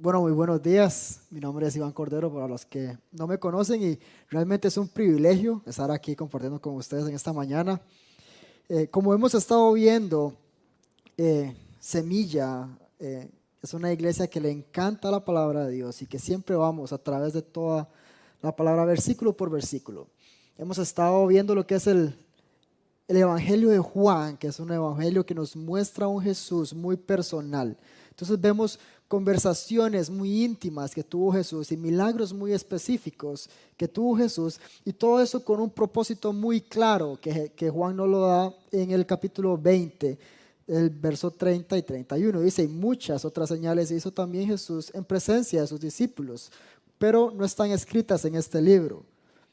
Bueno, muy buenos días. Mi nombre es Iván Cordero, para los que no me conocen, y realmente es un privilegio estar aquí compartiendo con ustedes en esta mañana. Como hemos estado viendo, Semilla es una iglesia que le encanta la palabra de Dios y que siempre vamos a través de toda la palabra, versículo por versículo. Hemos estado viendo lo que es el Evangelio de Juan, que es un evangelio que nos muestra a un Jesús muy personal. Entonces vemos conversaciones muy íntimas que tuvo Jesús y milagros muy específicos que tuvo Jesús, y todo eso con un propósito muy claro que Juan nos lo da en el capítulo 20, el verso 30 y 31. Dice: y muchas otras señales hizo también Jesús en presencia de sus discípulos, pero no están escritas en este libro.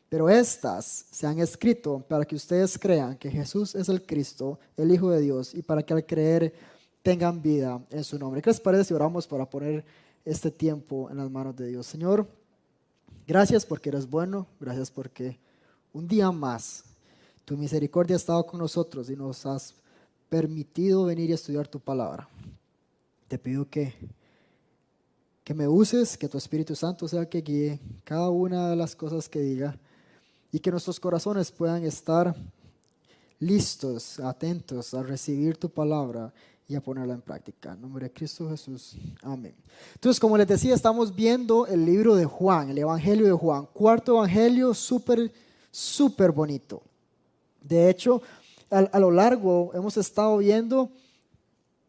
Pero estas se han escrito para que ustedes crean que Jesús es el Cristo, el Hijo de Dios, y para que al creer tengan vida en su nombre. ¿Qué les parece si oramos para poner este tiempo en las manos de Dios? Señor, gracias porque eres bueno, gracias porque un día más tu misericordia ha estado con nosotros y nos has permitido venir y estudiar tu palabra. Te pido que me uses, que tu Espíritu Santo sea el que guíe cada una de las cosas que diga, y que nuestros corazones puedan estar listos, atentos a recibir tu palabra y a ponerla en práctica. En nombre de Cristo Jesús. Amén. Entonces, como les decía, estamos viendo el libro de Juan, el Evangelio de Juan. Cuarto evangelio, súper bonito. De hecho, a lo largo hemos estado viendo,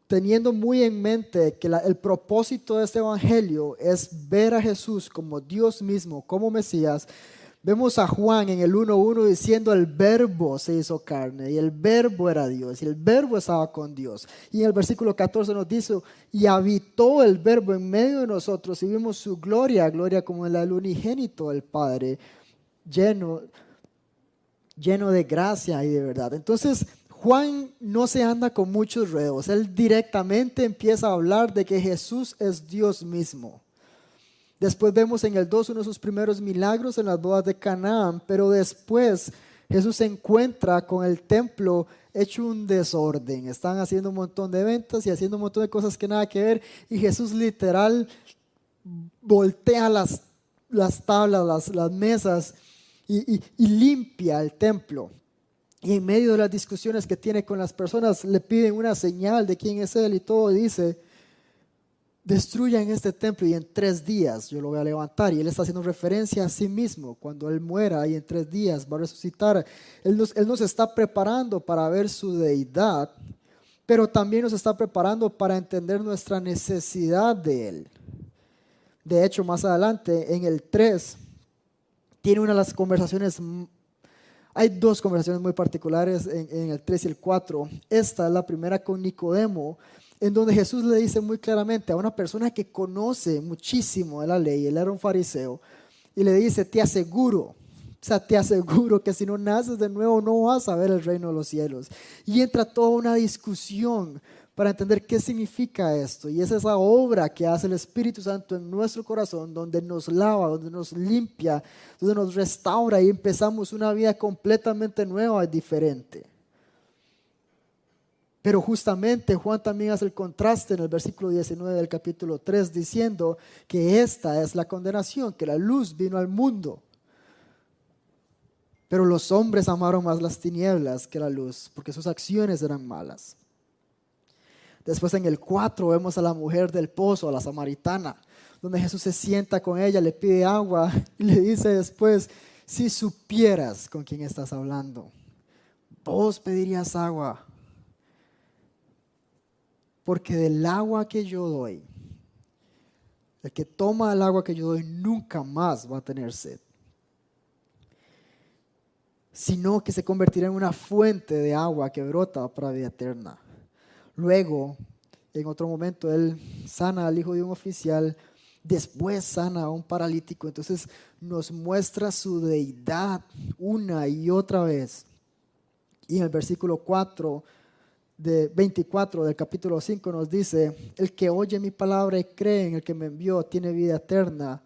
teniendo muy en mente que el propósito de este evangelio es ver a Jesús como Dios mismo, como Mesías. Vemos a Juan en el 1:1 diciendo: el verbo se hizo carne y el verbo era Dios y el verbo estaba con Dios. Y en el versículo 14 nos dice: y habitó el verbo en medio de nosotros y vimos su gloria, gloria como la del unigénito del Padre, lleno de gracia y de verdad. Entonces Juan no se anda con muchos rodeos. Él directamente empieza a hablar de que Jesús es Dios mismo. Después vemos en el 2 uno de sus primeros milagros en las bodas de Canaán, pero después Jesús se encuentra con el templo hecho un desorden. Están haciendo un montón de ventas y haciendo un montón de cosas que nada que ver, y Jesús literal voltea las tablas, las mesas, y limpia el templo. Y en medio de las discusiones que tiene con las personas, le piden una señal de quién es Él, y todo dice: destruyan este templo y en 3 días yo lo voy a levantar. Y Él está haciendo referencia a sí mismo. Cuando Él muera y en 3 días va a resucitar, Él nos está preparando para ver su deidad, pero también nos está preparando para entender nuestra necesidad de Él. De hecho, más adelante en el 3 tiene una de las conversaciones. Hay 2 conversaciones muy particulares en el 3 y el 4. Esta es la primera con Nicodemo, en donde Jesús le dice muy claramente a una persona que conoce muchísimo de la ley. Él era un fariseo, y le dice: te aseguro que si no naces de nuevo no vas a ver el reino de los cielos. Y entra toda una discusión para entender qué significa esto, y es esa obra que hace el Espíritu Santo en nuestro corazón, donde nos lava, donde nos limpia, donde nos restaura, y empezamos una vida completamente nueva y diferente. Pero justamente Juan también hace el contraste en el versículo 19 del capítulo 3, diciendo que esta es la condenación, que la luz vino al mundo, pero los hombres amaron más las tinieblas que la luz, porque sus acciones eran malas. Después en el 4 vemos a la mujer del pozo, a la samaritana, donde Jesús se sienta con ella, le pide agua y le dice después: si supieras con quién estás hablando, vos pedirías agua, porque del agua que yo doy, el que toma el agua que yo doy nunca más va a tener sed, sino que se convertirá en una fuente de agua que brota para vida eterna. Luego, en otro momento, Él sana al hijo de un oficial, después sana a un paralítico. Entonces nos muestra su deidad una y otra vez. Y en el versículo 24 del capítulo 5 nos dice: el que oye mi palabra y cree en el que me envió tiene vida eterna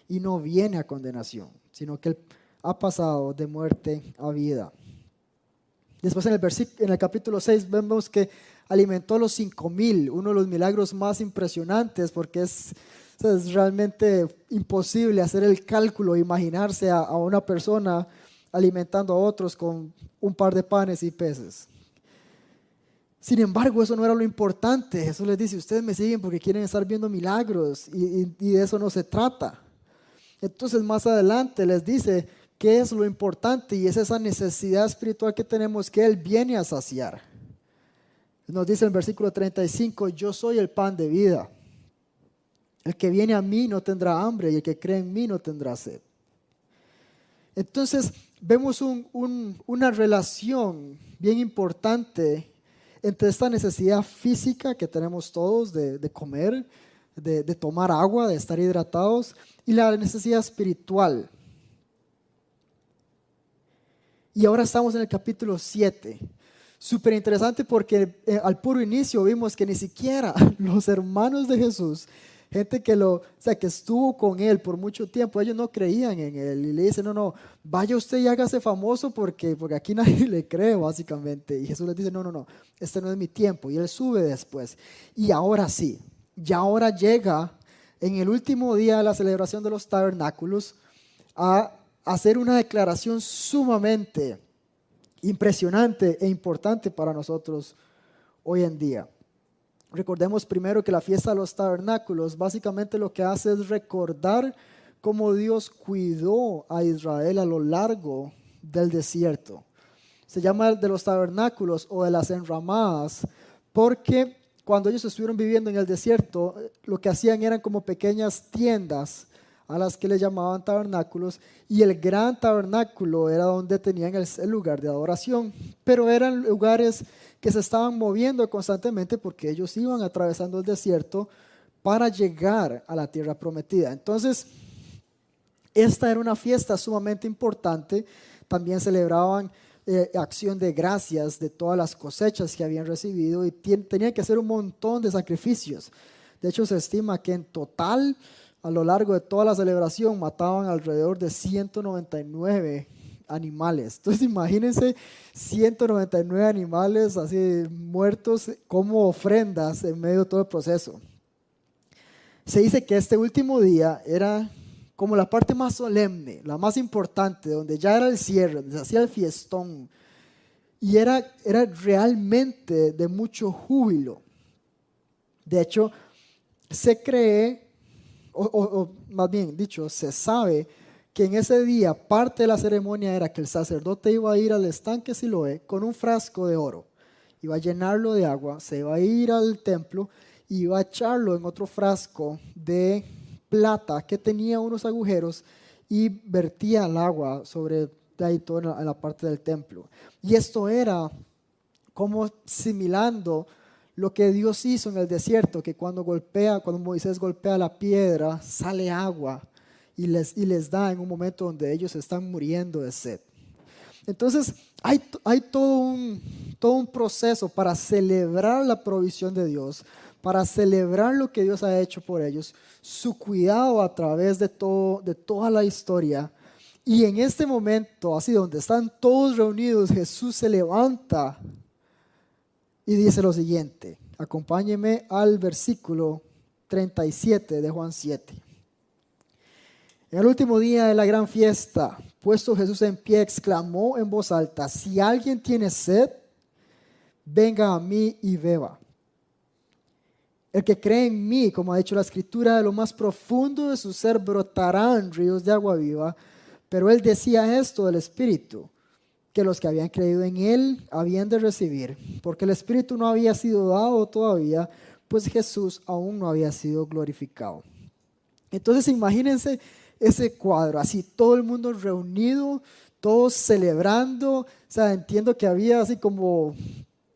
y no viene a condenación, sino que él ha pasado de muerte a vida. Después en el capítulo 6 vemos que alimentó a los 5,000, uno de los milagros más impresionantes, porque es O sea, es realmente imposible hacer el cálculo, imaginarse a una persona alimentando a otros con un par de panes y peces. Sin embargo, eso no era lo importante. Jesús les dice, ustedes me siguen porque quieren estar viendo milagros y de eso no se trata. Entonces más adelante les dice qué es lo importante y es esa necesidad espiritual que tenemos que Él viene a saciar. Nos dice en el versículo 35, yo soy el pan de vida. El que viene a mí no tendrá hambre y el que cree en mí no tendrá sed. Entonces vemos una relación bien importante entre esta necesidad física que tenemos todos de comer, de tomar agua, de estar hidratados, y la necesidad espiritual. Y ahora estamos en el capítulo 7. Súper interesante porque al puro inicio vimos que ni siquiera los hermanos de Jesús, gente que que estuvo con él por mucho tiempo, ellos no creían en él y le dicen, no, vaya usted y hágase famoso porque aquí nadie le cree básicamente. Y Jesús les dice, no, este no es mi tiempo. Y él sube después. Y ahora sí, ya ahora llega en el último día de la celebración de los tabernáculos a hacer una declaración sumamente impresionante e importante para nosotros hoy en día. Recordemos primero que la fiesta de los tabernáculos básicamente lo que hace es recordar cómo Dios cuidó a Israel a lo largo del desierto. Se llama de los tabernáculos o de las enramadas porque cuando ellos estuvieron viviendo en el desierto, lo que hacían eran como pequeñas tiendas a las que le llamaban tabernáculos, y el gran tabernáculo era donde tenían el lugar de adoración, pero eran lugares que se estaban moviendo constantemente porque ellos iban atravesando el desierto para llegar a la tierra prometida. Entonces, esta era una fiesta sumamente importante. También celebraban acción de gracias de todas las cosechas que habían recibido y tenían que hacer un montón de sacrificios. De hecho, se estima que en total, a lo largo de toda la celebración, mataban alrededor de 199 animales. Entonces imagínense 199 animales así muertos como ofrendas en medio de todo el proceso. Se dice que este último día era como la parte más solemne, la más importante, donde ya era el cierre, donde se hacía el fiestón, y era realmente de mucho júbilo. De hecho, se cree, o más bien dicho, se sabe que en ese día parte de la ceremonia era que el sacerdote iba a ir al estanque Siloé con un frasco de oro, iba a llenarlo de agua, se iba a ir al templo y iba a echarlo en otro frasco de plata que tenía unos agujeros y vertía el agua sobre de ahí todo en la parte del templo. Y esto era como similando lo que Dios hizo en el desierto, que cuando Moisés golpea la piedra, sale agua y les da en un momento donde ellos están muriendo de sed. Entonces hay todo un proceso para celebrar la provisión de Dios, para celebrar lo que Dios ha hecho por ellos, su cuidado a través de toda la historia. Y en este momento, así donde están todos reunidos, Jesús se levanta y dice lo siguiente. Acompáñeme al versículo 37 de Juan 7. En el último día de la gran fiesta, puesto Jesús en pie, exclamó en voz alta: si alguien tiene sed, venga a mí y beba. El que cree en mí, como ha dicho la Escritura, de lo más profundo de su ser brotarán ríos de agua viva. Pero él decía esto del Espíritu, que los que habían creído en él habían de recibir, porque el Espíritu no había sido dado todavía, pues Jesús aún no había sido glorificado. Entonces imagínense ese cuadro, así todo el mundo reunido, todos celebrando. O sea, entiendo que había así como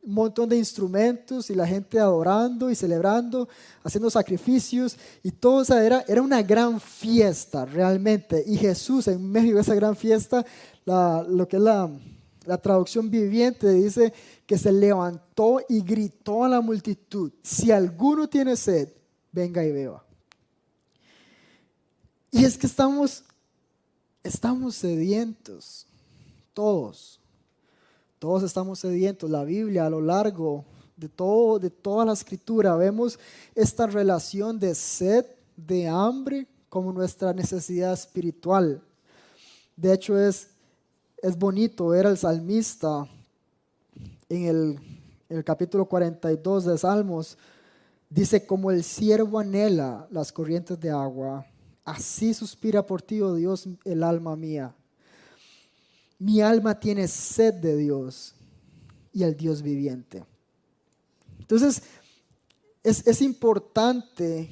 un montón de instrumentos y la gente adorando y celebrando, haciendo sacrificios y todo. O sea, era una gran fiesta realmente. Y Jesús en medio de esa gran fiesta, lo que es la traducción viviente dice que se levantó y gritó a la multitud: si alguno tiene sed, venga y beba. Y es que estamos sedientos, todos estamos sedientos. La Biblia, a lo largo de toda la Escritura, vemos esta relación de sed, de hambre como nuestra necesidad espiritual. De hecho, es bonito ver al salmista en el capítulo 42 de Salmos. Dice, como el ciervo anhela las corrientes de agua, así suspira por ti, oh Dios, el alma mía. Mi alma tiene sed de Dios y el Dios viviente. Entonces, es importante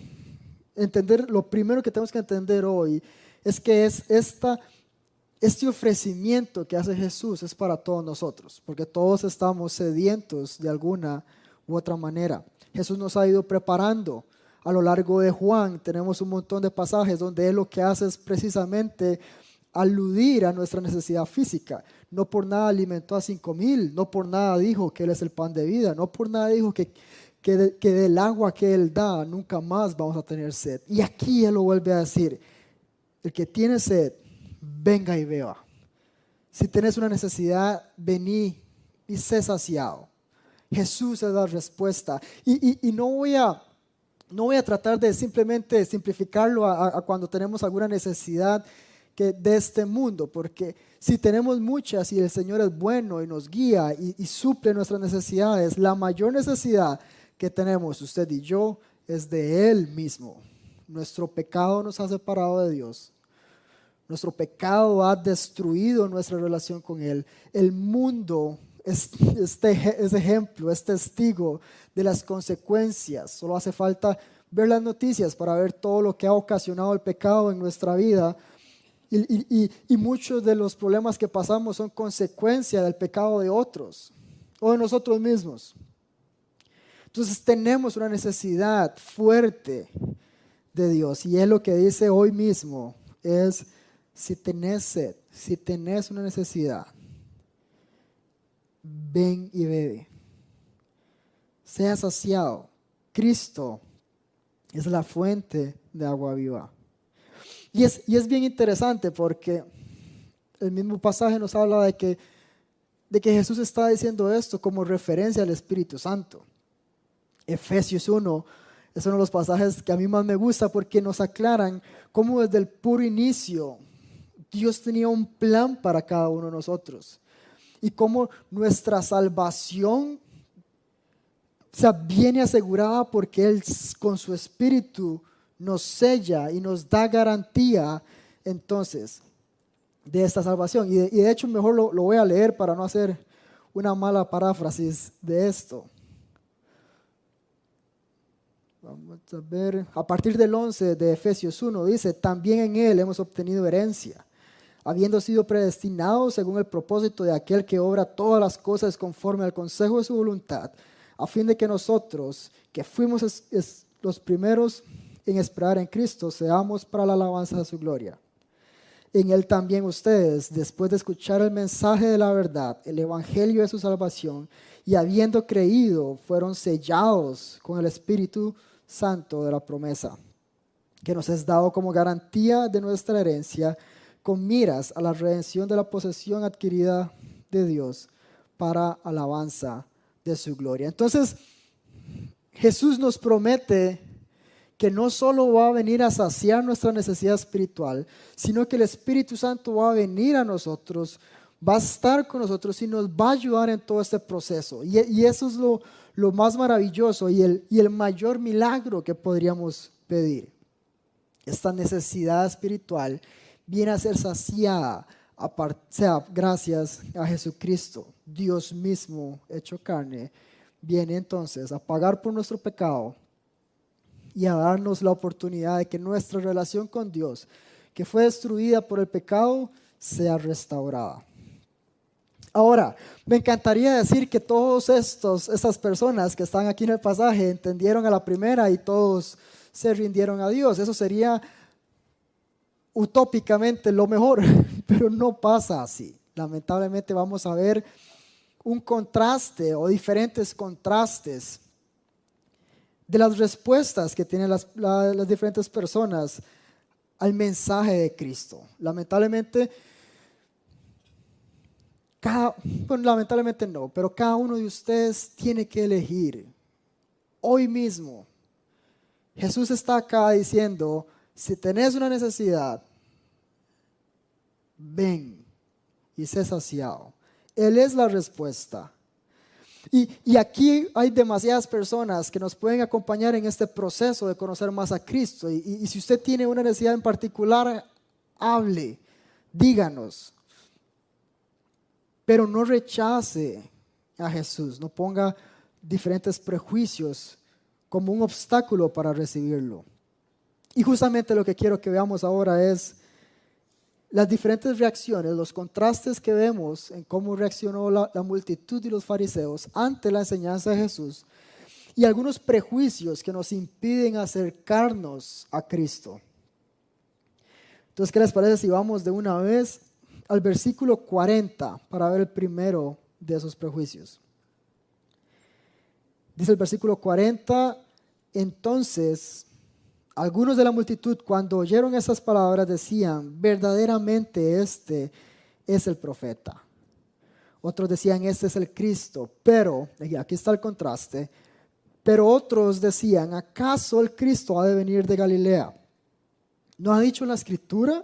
entender, lo primero que tenemos que entender hoy es que este ofrecimiento que hace Jesús es para todos nosotros, porque todos estamos sedientos de alguna u otra manera. Jesús nos ha ido preparando. A lo largo de Juan tenemos un montón de pasajes donde Él lo que hace es precisamente aludir a nuestra necesidad física. No por nada alimentó a 5,000, no por nada dijo que Él es el pan de vida, no por nada dijo que del agua que Él da nunca más vamos a tener sed. Y aquí Él lo vuelve a decir, el que tiene sed, venga y beba. Si tienes una necesidad, vení y sé saciado. Jesús es la respuesta. Y no voy a tratar de simplemente simplificarlo a cuando tenemos alguna necesidad de este mundo, porque si tenemos muchas y el Señor es bueno y nos guía y suple nuestras necesidades, la mayor necesidad que tenemos usted y yo es de Él mismo. Nuestro pecado nos ha separado de Dios. Nuestro pecado ha destruido nuestra relación con Él. El mundo es ejemplo, es testigo de las consecuencias. Solo hace falta ver las noticias para ver todo lo que ha ocasionado el pecado en nuestra vida. Y muchos de los problemas que pasamos son consecuencia del pecado de otros o de nosotros mismos. Entonces tenemos una necesidad fuerte de Dios, y Él lo que dice hoy mismo es, si tenés sed, si tenés una necesidad, ven y bebe. Sea saciado. Cristo es la fuente de agua viva. Y es bien interesante porque el mismo pasaje nos habla de que Jesús está diciendo esto como referencia al Espíritu Santo. Efesios 1 es uno de los pasajes que a mí más me gusta porque nos aclaran cómo desde el puro inicio Dios tenía un plan para cada uno de nosotros y cómo nuestra salvación viene asegurada porque Él con su Espíritu nos sella y nos da garantía entonces de esta salvación. Y de hecho mejor lo voy a leer para no hacer una mala paráfrasis de esto. Vamos a ver, a partir del 11 de Efesios 1 dice, también en Él hemos obtenido herencia, habiendo sido predestinados según el propósito de aquel que obra todas las cosas conforme al consejo de su voluntad, a fin de que nosotros, que fuimos los primeros en esperar en Cristo, seamos para la alabanza de su gloria. En Él también ustedes, después de escuchar el mensaje de la verdad, el evangelio de su salvación, y habiendo creído, fueron sellados con el Espíritu Santo de la promesa, que nos es dado como garantía de nuestra herencia, con miras a la redención de la posesión adquirida de Dios para alabanza de su gloria. Entonces, Jesús nos promete que no solo va a venir a saciar nuestra necesidad espiritual, sino que el Espíritu Santo va a venir a nosotros, va a estar con nosotros y nos va a ayudar en todo este proceso. Y eso es lo más maravilloso y el mayor milagro que podríamos pedir. Esta necesidad espiritual viene a ser saciada gracias a Jesucristo. Dios mismo hecho carne viene entonces a pagar por nuestro pecado y a darnos la oportunidad de que nuestra relación con Dios, que fue destruida por el pecado, sea restaurada. Ahora, me encantaría decir que todas estas personas que están aquí en el pasaje entendieron a la primera y todos se rindieron a Dios. Eso sería utópicamente lo mejor, pero no pasa así. Lamentablemente vamos a ver un contraste o diferentes contrastes de las respuestas que tienen las diferentes personas al mensaje de Cristo. Lamentablemente no, pero cada uno de ustedes tiene que elegir hoy mismo Jesús está acá diciendo, si tenés una necesidad, ven y sé saciado. Él es la respuesta. Y aquí hay demasiadas personas que nos pueden acompañar en este proceso de conocer más a Cristo. Y si usted tiene una necesidad en particular, hable, díganos. Pero no rechace a Jesús, no ponga diferentes prejuicios como un obstáculo para recibirlo. Y justamente lo que quiero que veamos ahora es las diferentes reacciones, los contrastes que vemos en cómo reaccionó la multitud y los fariseos ante la enseñanza de Jesús y algunos prejuicios que nos impiden acercarnos a Cristo. Entonces, ¿qué les parece si vamos de una vez al versículo 40 para ver el primero de esos prejuicios? Dice el versículo 40, entonces algunos de la multitud, cuando oyeron esas palabras, decían, verdaderamente este es el profeta. Otros decían, este es el Cristo. Pero, y aquí está el contraste, pero otros decían, ¿acaso el Cristo ha de venir de Galilea? ¿No ha dicho en la Escritura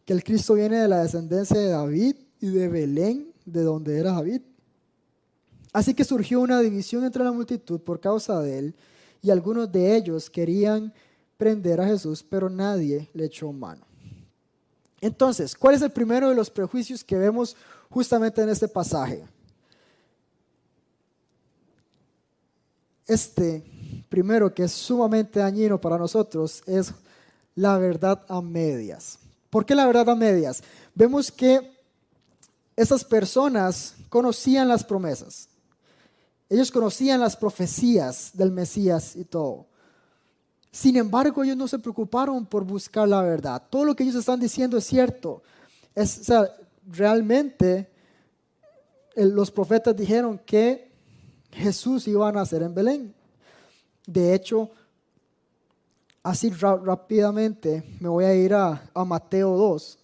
que el Cristo viene de la descendencia de David y de Belén, de donde era David? Así que surgió una división entre la multitud por causa de él, y algunos de ellos querían prender a Jesús, pero nadie le echó mano. Entonces, ¿cuál es el primero de los prejuicios que vemos justamente en este pasaje? Este primero, que es sumamente dañino para nosotros, es la verdad a medias. ¿Por qué la verdad a medias? Vemos que esas personas conocían las promesas. Ellos conocían las profecías del Mesías y todo. Sin embargo, ellos no se preocuparon por buscar la verdad. Todo lo que ellos están diciendo es cierto. Realmente los profetas dijeron que Jesús iba a nacer en Belén. De hecho, así rápidamente me voy a ir a Mateo 2.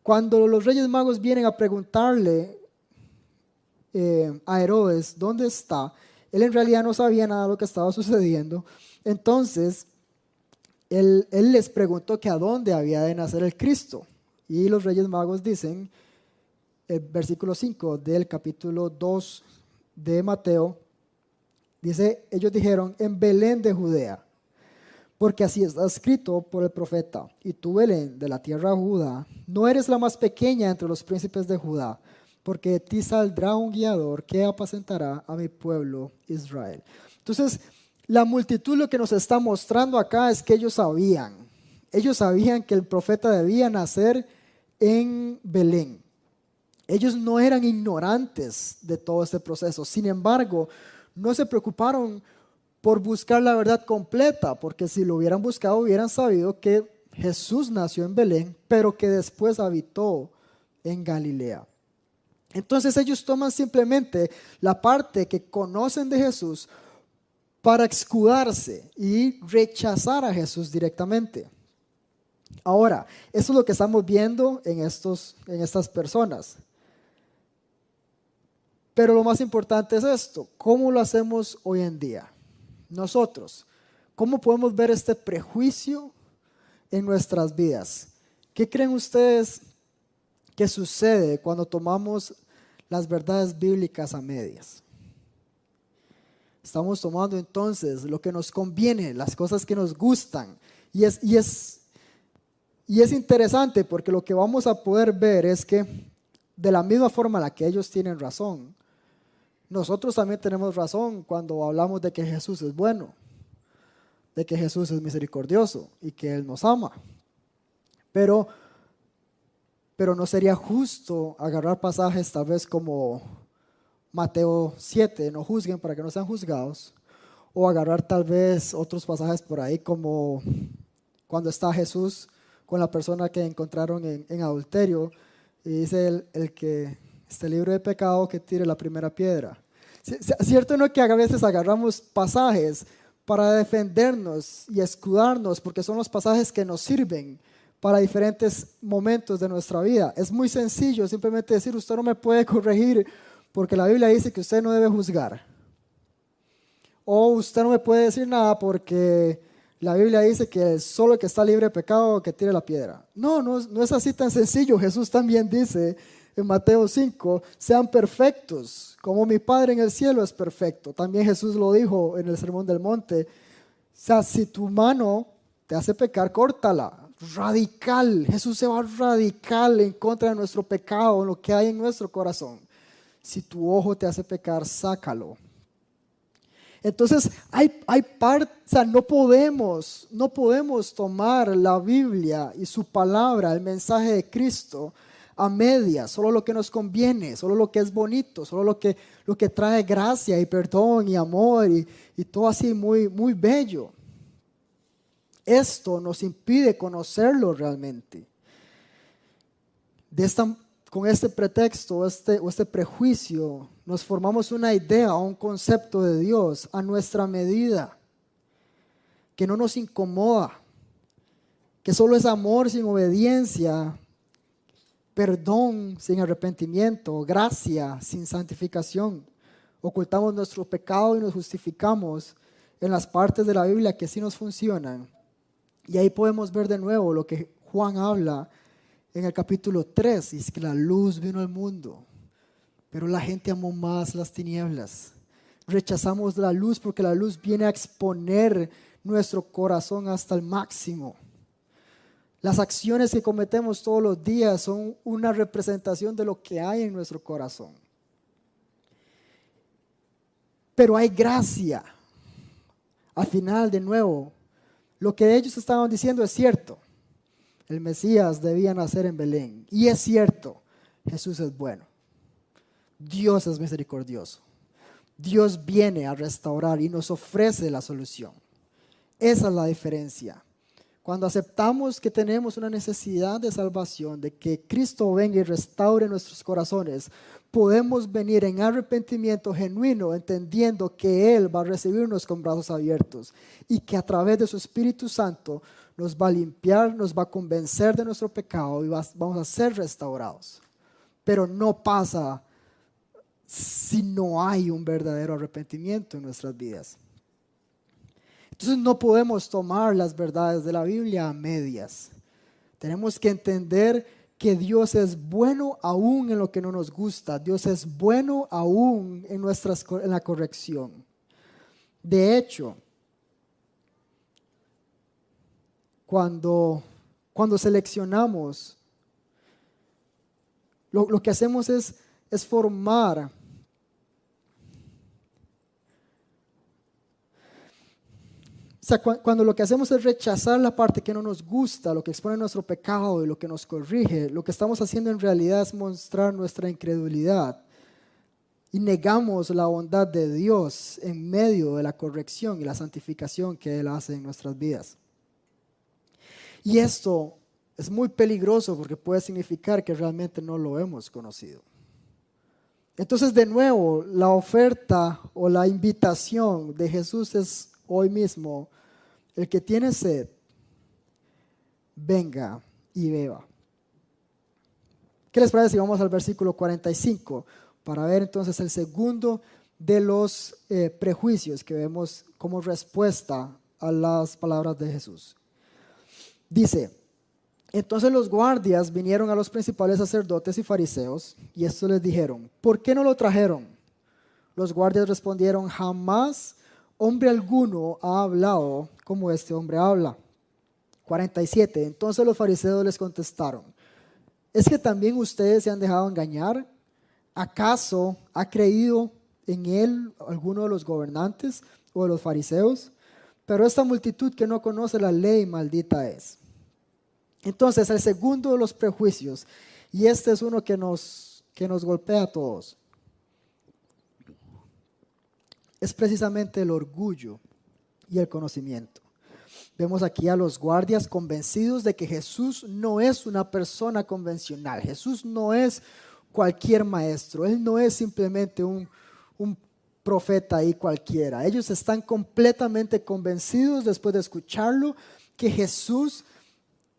Cuando los reyes magos vienen a preguntarle a Herodes dónde está, él en realidad no sabía nada de lo que estaba sucediendo. Entonces, él les preguntó que a dónde había de nacer el Cristo. Y los reyes magos dicen, el versículo 5 del capítulo 2 de Mateo, dice, ellos dijeron, en Belén de Judea, porque así está escrito por el profeta, y tú, Belén, de la tierra de Judá, no eres la más pequeña entre los príncipes de Judá, porque de ti saldrá un guiador que apacentará a mi pueblo Israel. Entonces, la multitud lo que nos está mostrando acá es que ellos sabían que el profeta debía nacer en Belén. Ellos no eran ignorantes de todo este proceso. Sin embargo, no se preocuparon por buscar la verdad completa, porque si lo hubieran buscado, hubieran sabido que Jesús nació en Belén, pero que después habitó en Galilea. Entonces ellos toman simplemente la parte que conocen de Jesús para escudarse y rechazar a Jesús directamente. Ahora, eso es lo que estamos viendo en estas personas. Pero lo más importante es esto, ¿cómo lo hacemos hoy en día? Nosotros, ¿cómo podemos ver este prejuicio en nuestras vidas? ¿Qué creen ustedes que sucede cuando tomamos las verdades bíblicas a medias? Estamos tomando entonces lo que nos conviene, las cosas que nos gustan. Y es interesante porque lo que vamos a poder ver es que de la misma forma en la que ellos tienen razón, nosotros también tenemos razón cuando hablamos de que Jesús es bueno, de que Jesús es misericordioso y que Él nos ama. Pero no sería justo agarrar pasajes tal vez como Mateo 7, no juzguen para que no sean juzgados, o agarrar tal vez otros pasajes por ahí como cuando está Jesús con la persona que encontraron en adulterio y dice el que esté libre de pecado que tire la primera piedra. ¿Cierto no que a veces agarramos pasajes para defendernos y escudarnos porque son los pasajes que nos sirven para diferentes momentos de nuestra vida? Es muy sencillo simplemente decir, usted no me puede corregir porque la Biblia dice que usted no debe juzgar. O usted no me puede decir nada porque la Biblia dice que solo el que está libre de pecado que tire la piedra. No, no es así tan sencillo. Jesús también dice en Mateo 5, sean perfectos, como mi Padre en el cielo es perfecto. También Jesús lo dijo en el Sermón del Monte. O sea, si tu mano te hace pecar, córtala. Radical. Jesús se va radical en contra de nuestro pecado, en lo que hay en nuestro corazón. Si tu ojo te hace pecar, sácalo. Entonces, o sea, no podemos tomar la Biblia y su palabra, el mensaje de Cristo, a medias, solo lo que nos conviene, solo lo que es bonito, solo lo que trae gracia y perdón y amor y todo así muy, muy bello. Esto nos impide conocerlo realmente. Con este pretexto o este prejuicio, nos formamos una idea o un concepto de Dios a nuestra medida, que no nos incomoda, que solo es amor sin obediencia, perdón sin arrepentimiento, gracia sin santificación. Ocultamos nuestro pecado y nos justificamos en las partes de la Biblia que sí nos funcionan. Y ahí podemos ver de nuevo lo que Juan habla en el capítulo 3, dice que la luz vino al mundo, pero la gente amó más las tinieblas. Rechazamos la luz porque la luz viene a exponer nuestro corazón hasta el máximo. Las acciones que cometemos todos los días son una representación de lo que hay en nuestro corazón. Pero hay gracia. Al final, de nuevo, lo que ellos estaban diciendo es cierto. El Mesías debía nacer en Belén. Y es cierto, Jesús es bueno. Dios es misericordioso. Dios viene a restaurar y nos ofrece la solución. Esa es la diferencia. Cuando aceptamos que tenemos una necesidad de salvación, de que Cristo venga y restaure nuestros corazones, podemos venir en arrepentimiento genuino, entendiendo que Él va a recibirnos con brazos abiertos y que a través de su Espíritu Santo nos va a limpiar, nos va a convencer de nuestro pecado y vamos a ser restaurados. Pero no pasa si no hay un verdadero arrepentimiento en nuestras vidas. Entonces no podemos tomar las verdades de la Biblia a medias. Tenemos que entender que Dios es bueno aún en lo que no nos gusta. Dios es bueno aún en la corrección. De hecho, cuando seleccionamos, lo que hacemos es formar. O sea, cuando lo que hacemos es rechazar la parte que no nos gusta, lo que expone nuestro pecado y lo que nos corrige, lo que estamos haciendo en realidad es mostrar nuestra incredulidad y negamos la bondad de Dios en medio de la corrección y la santificación que Él hace en nuestras vidas. Y esto es muy peligroso porque puede significar que realmente no lo hemos conocido. Entonces, de nuevo, la oferta o la invitación de Jesús es hoy mismo: el que tiene sed, venga y beba. ¿Qué les parece si vamos al versículo 45 para ver entonces el segundo de los prejuicios que vemos como respuesta a las palabras de Jesús? Dice: entonces los guardias vinieron a los principales sacerdotes y fariseos y estos les dijeron: ¿por qué no lo trajeron? Los guardias respondieron: jamás hombre alguno ha hablado como este hombre habla. 47. Entonces los fariseos les contestaron: ¿es que también ustedes se han dejado engañar? ¿Acaso ha creído en él alguno de los gobernantes o de los fariseos? Pero esta multitud que no conoce la ley, maldita es. Entonces, el segundo de los prejuicios, y este es uno que nos golpea a todos, es precisamente el orgullo y el conocimiento. Vemos aquí a los guardias convencidos de que Jesús no es una persona convencional. Jesús no es cualquier maestro. Él no es simplemente un profeta ahí cualquiera. Ellos están completamente convencidos después de escucharlo que Jesús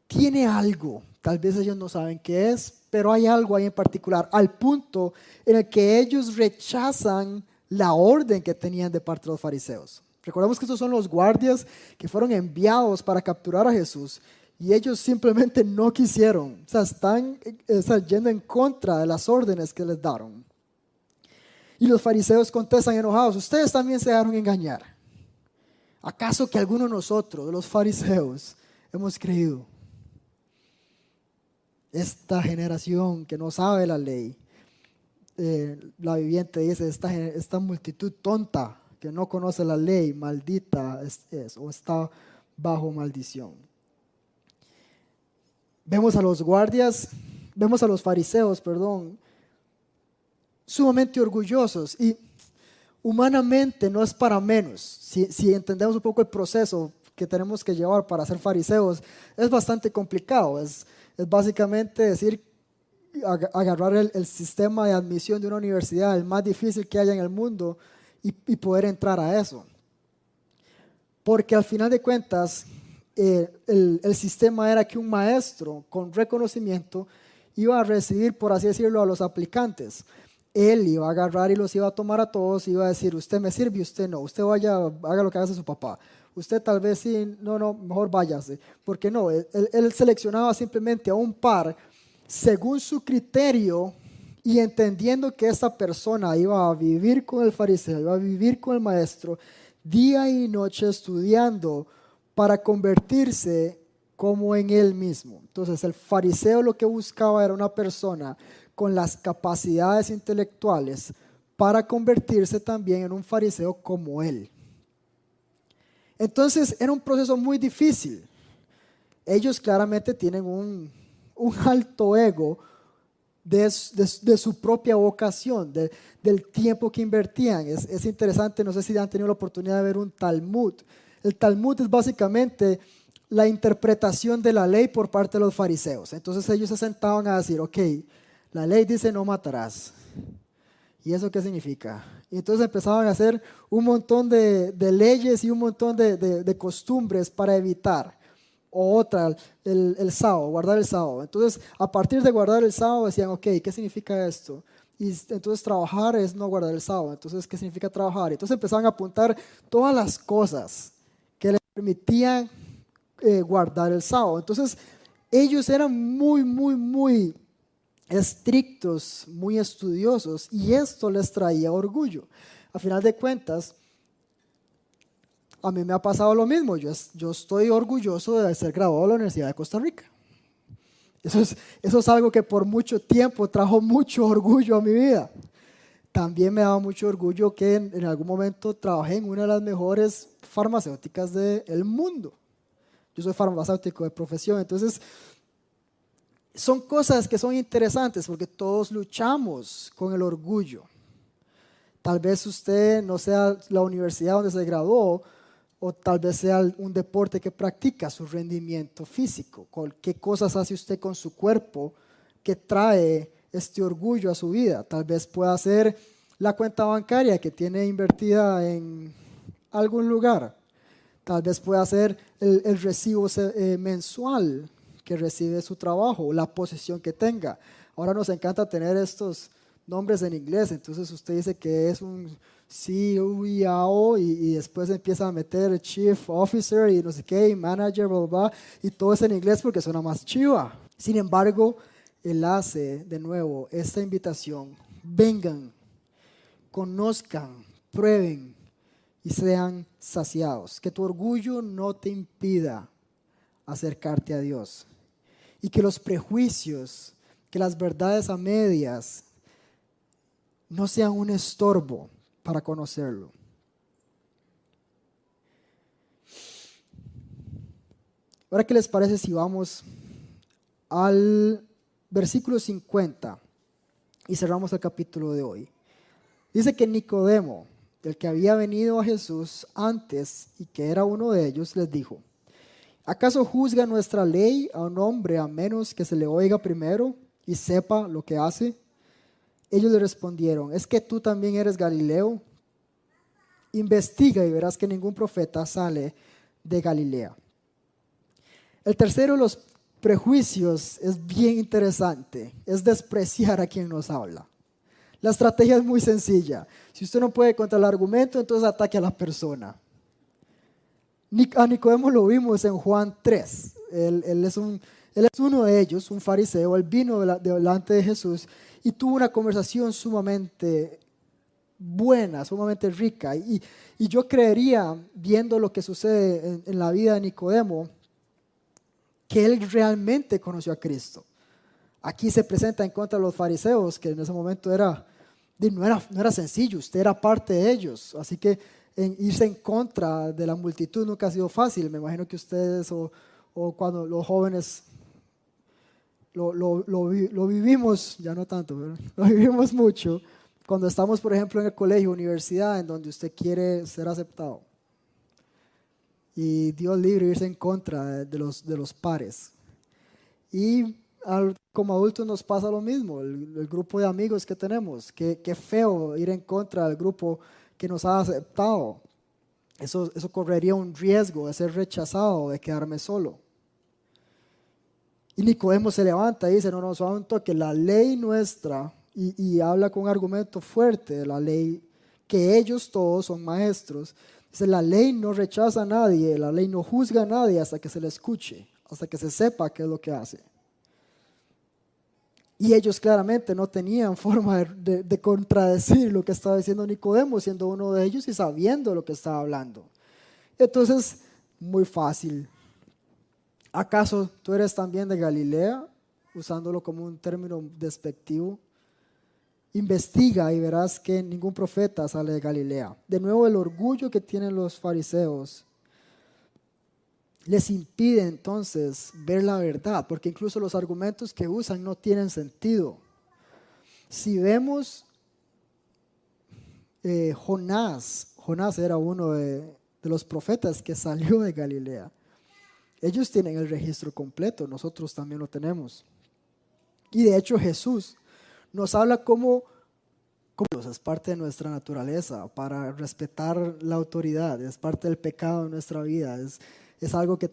tiene algo. Tal vez ellos no saben qué es, pero hay algo ahí en particular, al punto en el que ellos rechazan la orden que tenían de parte de los fariseos. Recordemos que estos son los guardias que fueron enviados para capturar a Jesús y ellos simplemente no quisieron. O sea, están yendo en contra de las órdenes que les dieron. Y los fariseos contestan enojados: ustedes también se dejaron engañar. ¿Acaso que alguno de nosotros, de los fariseos, hemos creído? Esta generación que no sabe la ley, la viviente dice, esta multitud tonta que no conoce la ley, maldita es o está bajo maldición. Vemos a los fariseos, sumamente orgullosos, y humanamente no es para menos. Si entendemos un poco el proceso que tenemos que llevar para ser fariseos, es bastante complicado. Es básicamente decir, agarrar el sistema de admisión de una universidad, el más difícil que haya en el mundo, y poder entrar a eso. Porque al final de cuentas, el sistema era que un maestro con reconocimiento iba a recibir, por así decirlo, a los aplicantes. Él iba a agarrar y los iba a tomar a todos y iba a decir: usted me sirve y usted no, usted vaya, haga lo que hace su papá, usted tal vez sí, no, mejor váyase. ¿Por qué no? Él seleccionaba simplemente a un par según su criterio, y entendiendo que esta persona iba a vivir con el fariseo, iba a vivir con el maestro, día y noche estudiando para convertirse como en él mismo. Entonces el fariseo lo que buscaba era una persona con las capacidades intelectuales para convertirse también en un fariseo como él. Entonces era un proceso muy difícil. Ellos claramente tienen un alto ego de su propia vocación, del tiempo que invertían. Es interesante, no sé si han tenido la oportunidad de ver un Talmud. El Talmud es básicamente la interpretación de la ley por parte de los fariseos. Entonces ellos se sentaban a decir: ok, la ley dice no matarás. ¿Y eso qué significa? Y entonces empezaban a hacer un montón de leyes y un montón de costumbres para evitar. O otra, el sábado, guardar el sábado. Entonces, a partir de guardar el sábado decían: ok, ¿qué significa esto? Y entonces trabajar es no guardar el sábado. Entonces, ¿qué significa trabajar? Entonces empezaban a apuntar todas las cosas que les permitían guardar el sábado. Entonces, ellos eran muy estrictos, muy estudiosos, y esto les traía orgullo. A final de cuentas, a mí me ha pasado lo mismo. Yo estoy orgulloso de ser graduado de la Universidad de Costa Rica. Eso es algo que por mucho tiempo trajo mucho orgullo a mi vida. También me daba mucho orgullo que en algún momento trabajé en una de las mejores farmacéuticas del mundo. Yo soy farmacéutico de profesión, entonces son cosas que son interesantes porque todos luchamos con el orgullo. Tal vez usted no sea la universidad donde se graduó, o tal vez sea un deporte que practica, su rendimiento físico. ¿Qué cosas hace usted con su cuerpo que trae este orgullo a su vida? Tal vez pueda ser la cuenta bancaria que tiene invertida en algún lugar. Tal vez pueda ser el recibo mensual que recibe su trabajo, la posición que tenga. Ahora nos encanta tener estos nombres en inglés, entonces usted dice que es un CEO y después empieza a meter Chief Officer y no sé qué, y Manager, bla, bla, bla, y todo es en inglés porque suena más chiva. Sin embargo, él hace de nuevo esta invitación: vengan, conozcan, prueben y sean saciados. Que tu orgullo no te impida acercarte a Dios, y que los prejuicios, que las verdades a medias no sean un estorbo para conocerlo. Ahora, ¿qué les parece si vamos al versículo 50 y cerramos el capítulo de hoy? Dice que Nicodemo, el que había venido a Jesús antes y que era uno de ellos, les dijo: ¿acaso juzga nuestra ley a un hombre a menos que se le oiga primero y sepa lo que hace? Ellos le respondieron: ¿es que tú también eres Galileo? Investiga y verás que ningún profeta sale de Galilea. El tercero de los prejuicios es bien interesante, es despreciar a quien nos habla. La estrategia es muy sencilla. Si usted no puede contra el argumento, entonces ataque a la persona. A Nicodemo lo vimos en Juan 3. Él es uno de ellos, un fariseo. Él vino delante de Jesús y tuvo una conversación sumamente buena, sumamente rica. Y yo creería, viendo lo que sucede en la vida de Nicodemo, que él realmente conoció a Cristo. Aquí se presenta en contra de los fariseos, que en ese momento no era sencillo, usted era parte de ellos. Así que irse en contra de la multitud nunca ha sido fácil. Me imagino que ustedes o cuando los jóvenes lo vivimos, ya no tanto, pero lo vivimos mucho, cuando estamos, por ejemplo, en el colegio, universidad, en donde usted quiere ser aceptado. Y Dios libre irse en contra de los pares. Y como adultos nos pasa lo mismo, el grupo de amigos que tenemos, qué feo ir en contra del grupo que nos ha aceptado. Eso correría un riesgo de ser rechazado, de quedarme solo. Y Nicodemo se levanta y dice, no, suave un toque, la ley nuestra, y habla con un argumento fuerte de la ley, que ellos todos son maestros. Dice, la ley no rechaza a nadie, la ley no juzga a nadie hasta que se le escuche, hasta que se sepa qué es lo que hace. Y ellos claramente no tenían forma de contradecir lo que estaba diciendo Nicodemo, siendo uno de ellos y sabiendo lo que estaba hablando. Entonces, muy fácil. ¿Acaso tú eres también de Galilea? Usándolo como un término despectivo. Investiga y verás que ningún profeta sale de Galilea. De nuevo, el orgullo que tienen los fariseos les impide entonces ver la verdad, porque incluso los argumentos que usan no tienen sentido. Si vemos Jonás era uno de los profetas que salió de Galilea. Ellos tienen el registro completo, nosotros también lo tenemos. Y de hecho Jesús nos habla como es parte de nuestra naturaleza, para respetar la autoridad, es parte del pecado de nuestra vida, es algo que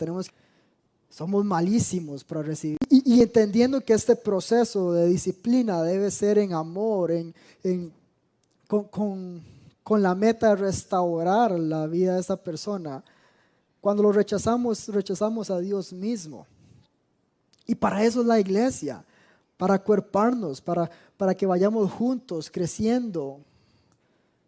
somos malísimos para recibir. Y entendiendo que este proceso de disciplina debe ser en amor, con la meta de restaurar la vida de esa persona. Cuando lo rechazamos a Dios mismo. Y para eso es la iglesia, para acuerparnos, para que vayamos juntos, creciendo,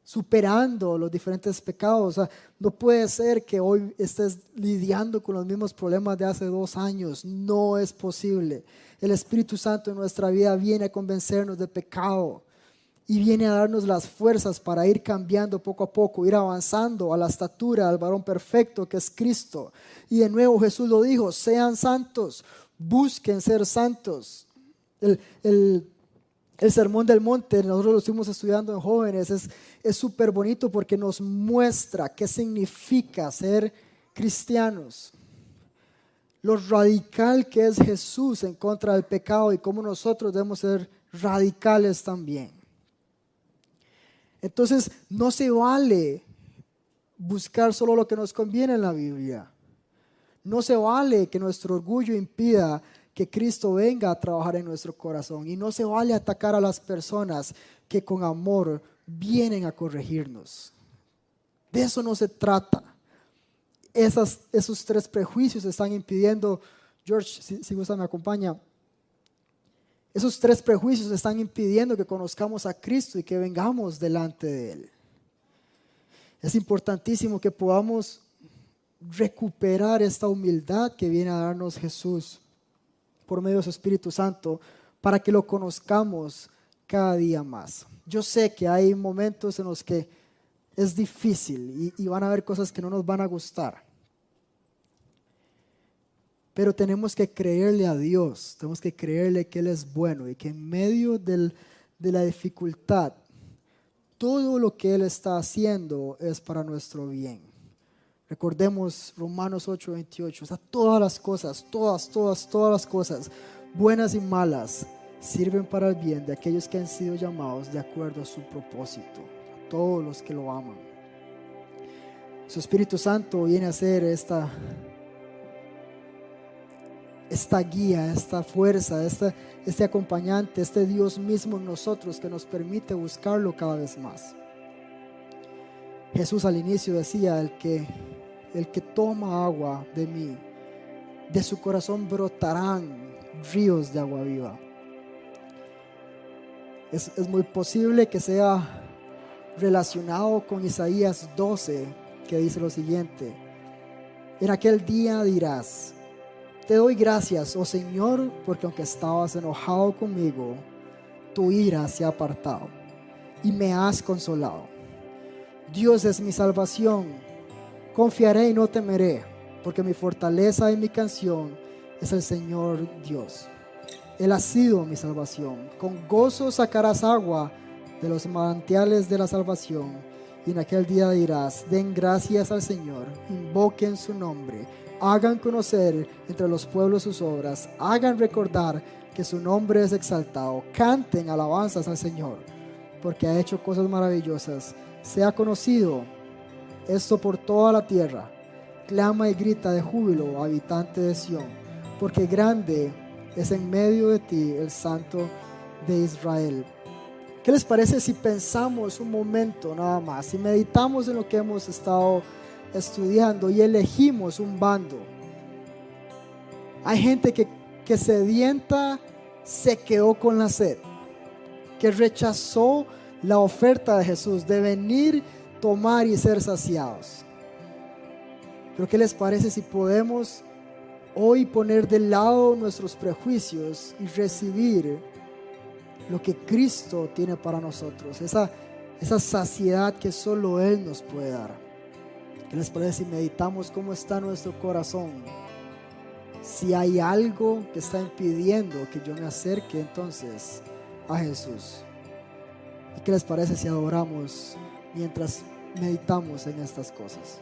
superando los diferentes pecados. O sea, no puede ser que hoy estés lidiando con los mismos problemas de hace 2 años. No es posible. El Espíritu Santo en nuestra vida viene a convencernos de pecado y viene a darnos las fuerzas para ir cambiando poco a poco, ir avanzando a la estatura del varón perfecto que es Cristo. Y de nuevo Jesús lo dijo, sean santos, busquen ser santos. El Sermón del Monte, nosotros lo estuvimos estudiando en jóvenes, es súper bonito porque nos muestra qué significa ser cristianos. Lo radical que es Jesús en contra del pecado y cómo nosotros debemos ser radicales también. Entonces, no se vale buscar solo lo que nos conviene en la Biblia. No se vale que nuestro orgullo impida que Cristo venga a trabajar en nuestro corazón. Y no se vale atacar a las personas que con amor vienen a corregirnos. De eso no se trata. Esos 3 prejuicios están impidiendo, George, si gusta me acompaña. Esos 3 prejuicios están impidiendo que conozcamos a Cristo y que vengamos delante de Él. Es importantísimo que podamos recuperar esta humildad que viene a darnos Jesús por medio de su Espíritu Santo para que lo conozcamos cada día más. Yo sé que hay momentos en los que es difícil y van a haber cosas que no nos van a gustar. Pero tenemos que creerle a Dios, tenemos que creerle que Él es bueno y que en medio de la dificultad, todo lo que Él está haciendo es para nuestro bien. Recordemos Romanos 8:28, o sea, todas las cosas, todas las cosas, buenas y malas, sirven para el bien de aquellos que han sido llamados de acuerdo a su propósito, a todos los que lo aman. Su Espíritu Santo viene a hacer esta esta guía, esta fuerza, este acompañante, este Dios mismo en nosotros que nos permite buscarlo cada vez más. Jesús al inicio decía, el que toma agua de mí, de su corazón brotarán ríos de agua viva. Es muy posible que sea relacionado con Isaías 12, que dice lo siguiente: en aquel día dirás, te doy gracias, oh Señor, porque aunque estabas enojado conmigo, tu ira se ha apartado y me has consolado. Dios es mi salvación, confiaré y no temeré, porque mi fortaleza y mi canción es el Señor Dios. Él ha sido mi salvación. Con gozo sacarás agua de los manantiales de la salvación. Y en aquel día dirás, den gracias al Señor, invoquen su nombre, hagan conocer entre los pueblos sus obras, hagan recordar que su nombre es exaltado, canten alabanzas al Señor, porque ha hecho cosas maravillosas. Sea conocido esto por toda la tierra. Clama y grita de júbilo, habitante de Sión, porque grande es en medio de ti el Santo de Israel. ¿Qué les parece si pensamos un momento nada más, si meditamos en lo que hemos estado estudiando y elegimos un bando? Hay gente que sedienta se quedó con la sed, que rechazó la oferta de Jesús de venir, tomar y ser saciados. Pero ¿qué les parece si podemos hoy poner de lado nuestros prejuicios y recibir lo que Cristo tiene para nosotros, esa saciedad que solo Él nos puede dar? ¿Qué les parece si meditamos cómo está nuestro corazón? Si hay algo que está impidiendo que yo me acerque entonces a Jesús. ¿Y qué les parece si adoramos mientras meditamos en estas cosas?